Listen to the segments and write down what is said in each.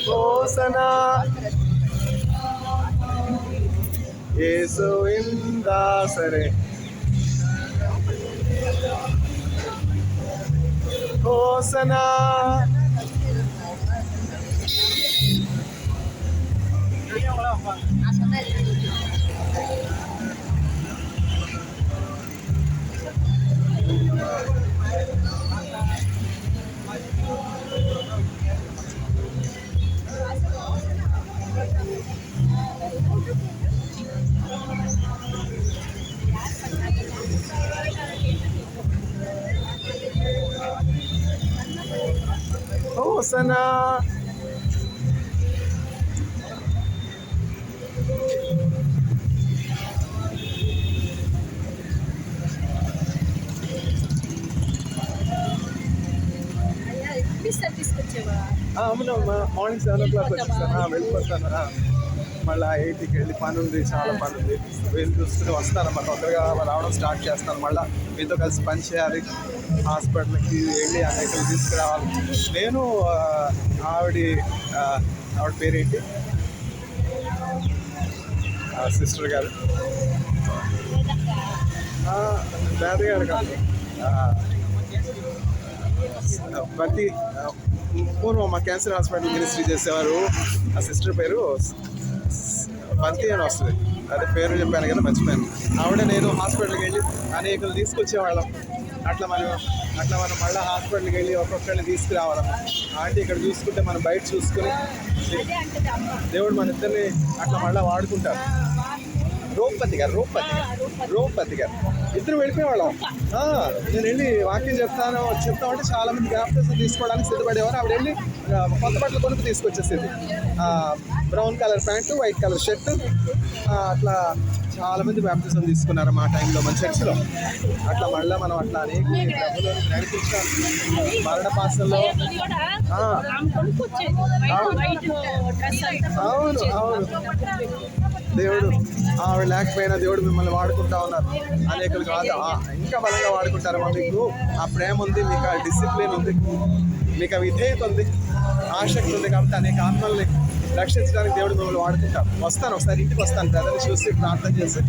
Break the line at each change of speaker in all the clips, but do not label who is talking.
Hosana Yesu indasare Hosana Hosana అవును morning 7 o'clock వచ్చేస్తాను వెళ్ళిపోతాను మళ్ళీ 8కి వెళ్ళి పని ఉంది చాలా పని ఉంది వీళ్ళు చూసుకుని వస్తానమ్మా తొందరగా రావడం స్టార్ట్ చేస్తాను మళ్ళీ మీతో కలిసి పని చేయాలి హాస్పిటల్కి వెళ్ళి అనేకలు తీసుకురావాలి నేను ఆవిడ పేరేంటి సిస్టర్ గారు దాదగారు కాదు ప్రతి పూర్వం మా క్యాన్సర్ హాస్పిటల్ మినిస్ట్రీ చేసేవారు ఆ సిస్టర్ పేరు బంతి అని వస్తుంది అదే పేరు చెప్పాను కదా మర్చిపోయాను ఆవిడ నేను హాస్పిటల్కి వెళ్ళి అనేకలు తీసుకొచ్చేవాళ్ళం అట్లా మనం మళ్ళీ హాస్పిటల్కి వెళ్ళి ఒక్కొక్కరిని తీసుకురావాలమ్మా ఆంటీ ఇక్కడ చూసుకుంటే మనం బయట చూసుకుని దేవుడు మన ఇద్దరిని అట్లా మళ్ళీ వాడుకుంటారు రూపతి గారు ఇద్దరు వెళ్ళిపోయేవాళ్ళం నేను వెళ్ళి వాక్యం చెప్తామంటే చాలా మంది బ్యాప్టిజం తీసుకోవడానికి సిద్ధపడేవారు ఆవిడ వెళ్ళి కొత్త బట్టలు కొనుక్కు తీసుకొచ్చేసేది brown colour pant white colour shirt అట్లా చాలా మంది బ్యాప్టిజం తీసుకున్నారు మా టైంలో మన చర్చిలో అట్లా మళ్ళీ మనం అట్లా అనేక ప్రభువులను నడిపించాం మరణ పాసంలో అవును దేవుడు ఆవిడ లేకపోయినా దేవుడు మిమ్మల్ని వాడుకుంటా ఉన్నారు అనేకులు కాదు ఇంకా బలంగా వాడుకుంటారమ్మా మీకు ఆ ప్రేమ ఉంది మీకు ఆ డిసిప్లిన్ ఉంది మీకు ఆ విధేయత ఉంది ఆసక్తి ఉంది కాబట్టి అనేక ఆత్మల్ని రక్షించడానికి దేవుడు మిమ్మల్ని వాడుకుంటాం వస్తాను ఒకసారి ఇంటికి వస్తాను బ్రదర్ని చూసి ప్రార్థన చేసి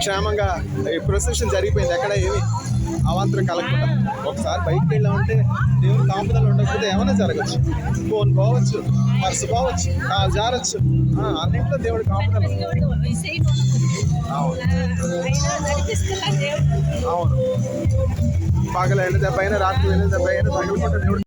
క్షేమంగా ఈ ప్రొసెషన్ జరిగిపోయింది ఎక్కడ ఏమి అవాంతరం కలగకుండా ఒకసారి బయటకు వెళ్ళామంటే దేవుని కాపుదలు ఉండకపోతే ఏమైనా జరగచ్చు ఫోన్ పోవచ్చు పర్సు పోవచ్చు కాలు జారచ్చు అన్నింటిలో దేవుడు కాపుదలు అవును పగలు వెళ్ళే దెబ్బ అయినా రాత్రి వెళ్ళే దెబ్బ అయినా తగులుకుంటే దేవుడు